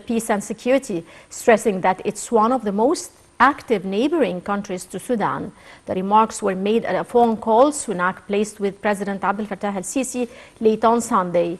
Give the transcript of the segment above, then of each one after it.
peace and security, stressing that it's one of the most active neighboring countries to Sudan. The remarks were made at a phone call Sunak placed with President Abdel Fattah al-Sisi late on Sunday.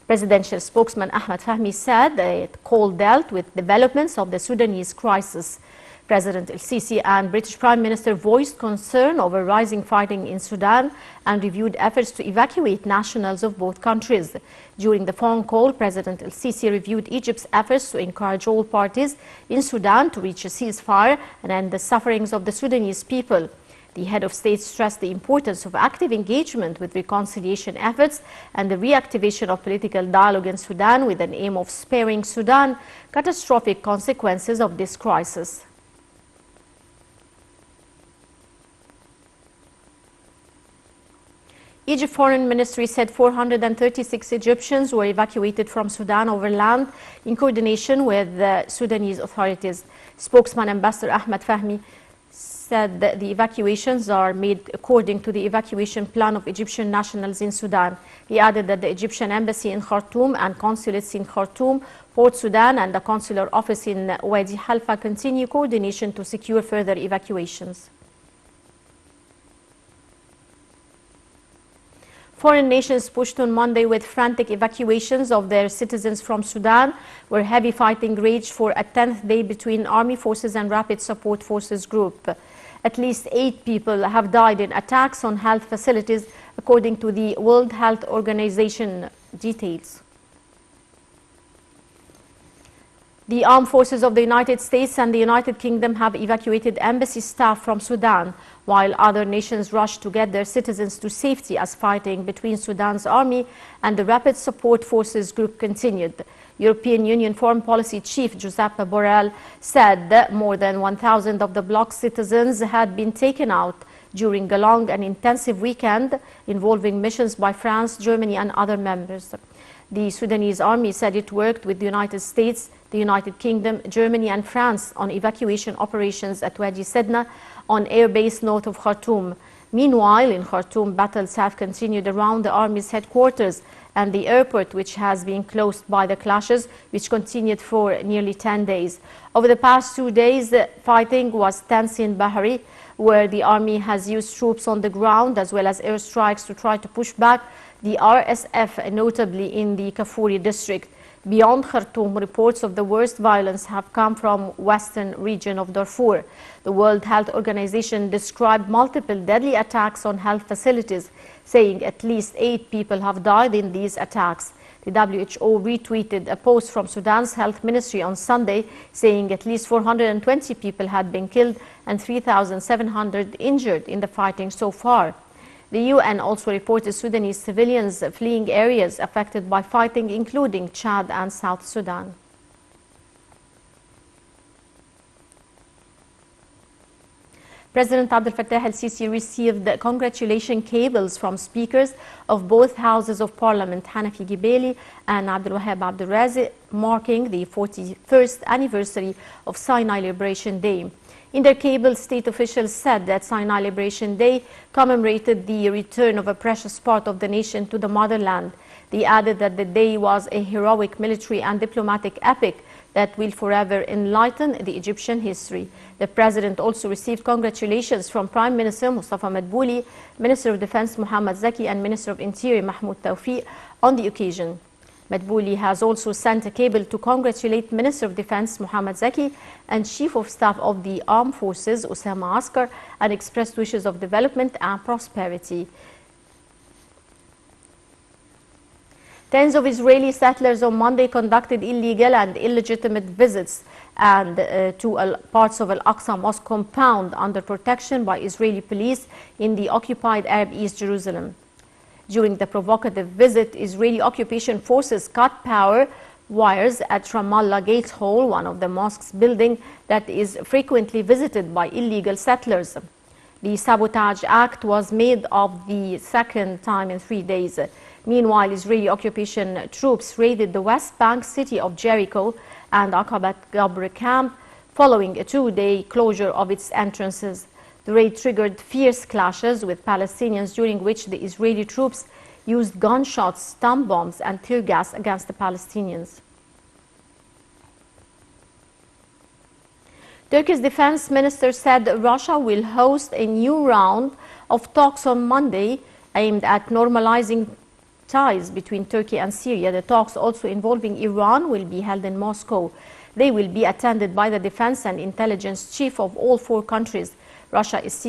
Presidential spokesman Ahmed Fahmy said the call dealt with developments of the Sudanese crisis. President al-Sisi and British Prime Minister voiced concern over rising fighting in Sudan and reviewed efforts to evacuate nationals of both countries. During the phone call, President al-Sisi reviewed Egypt's efforts to encourage all parties in Sudan to reach a ceasefire and end the sufferings of the Sudanese people. The head of state stressed the importance of active engagement with reconciliation efforts and the reactivation of political dialogue in Sudan with an aim of sparing Sudan catastrophic consequences of this crisis. Egypt Foreign Ministry said 436 Egyptians were evacuated from Sudan over land in coordination with the Sudanese authorities. Spokesman Ambassador Ahmed Fahmy said that the evacuations are made according to the evacuation plan of Egyptian nationals in Sudan. He added that the Egyptian embassy in Khartoum and consulates in Khartoum, Port Sudan and the consular office in Wadi Halfa continue coordination to secure further evacuations. Foreign nations pushed on Monday with frantic evacuations of their citizens from Sudan, where heavy fighting raged for a 10th day between army forces and rapid support forces group. At least 8 people have died in attacks on health facilities, according to the World Health Organization details. The armed forces of the United States and the United Kingdom have evacuated embassy staff from Sudan, while other nations rushed to get their citizens to safety as fighting between Sudan's army and the Rapid Support Forces group continued. European Union Foreign Policy Chief Giuseppe Borrell said that more than 1,000 of the bloc's citizens had been taken out during a long and intensive weekend involving missions by France, Germany and other members. The Sudanese army said it worked with the United States, the United Kingdom, Germany and France on evacuation operations at Wadi Sedna on air base north of Khartoum. Meanwhile, in Khartoum, battles have continued around the army's headquarters and the airport, which has been closed by the clashes, which continued for nearly 10 days. Over the past 2 days, fighting was tense in Bahari, where the army has used troops on the ground as well as airstrikes to try to push back the RSF, notably in the Kafuri district. Beyond Khartoum, reports of the worst violence have come from western region of Darfur. The World Health Organization described multiple deadly attacks on health facilities, saying at least 8 people have died in these attacks. The WHO retweeted a post from Sudan's health ministry on Sunday, saying at least 420 people had been killed and 3,700 injured in the fighting so far. The UN also reported Sudanese civilians fleeing areas affected by fighting, including Chad and South Sudan. President Abdel Fattah al-Sisi received congratulation cables from speakers of both houses of parliament, Hanafi Gibeli and Abdel Wahab Abdel Razi, marking the 41st anniversary of Sinai Liberation Day. In their cable, state officials said that Sinai Liberation Day commemorated the return of a precious part of the nation to the motherland. They added that the day was a heroic military and diplomatic epic that will forever enlighten the Egyptian history. The president also received congratulations from Prime Minister Mustafa Madbouli, Minister of Defense Mohammad Zaki and Minister of Interior Mahmoud Tawfiq on the occasion. Madbouli has also sent a cable to congratulate Minister of Defense Mohammad Zaki and Chief of Staff of the Armed Forces Osama Askar and expressed wishes of development and prosperity. Tens of Israeli settlers on Monday conducted illegal and illegitimate visits to parts of Al-Aqsa Mosque compound under protection by Israeli police in the occupied Arab East Jerusalem. During the provocative visit, Israeli occupation forces cut power wires at Ramallah Gate Hall, one of the mosque's building that is frequently visited by illegal settlers. The sabotage act was made of the second time in 3 days. Meanwhile, Israeli occupation troops raided the West Bank city of Jericho and Aqabat Gabr camp following a 2-day closure of its entrances. The raid triggered fierce clashes with Palestinians, during which the Israeli troops used gunshots, stun bombs and tear gas against the Palestinians. Turkey's defense minister said Russia will host a new round of talks on Monday aimed at normalizing ties between Turkey and Syria. The talks, also involving Iran, will be held in Moscow. They will be attended by the defense and intelligence chief of all four countries. Russia is seeking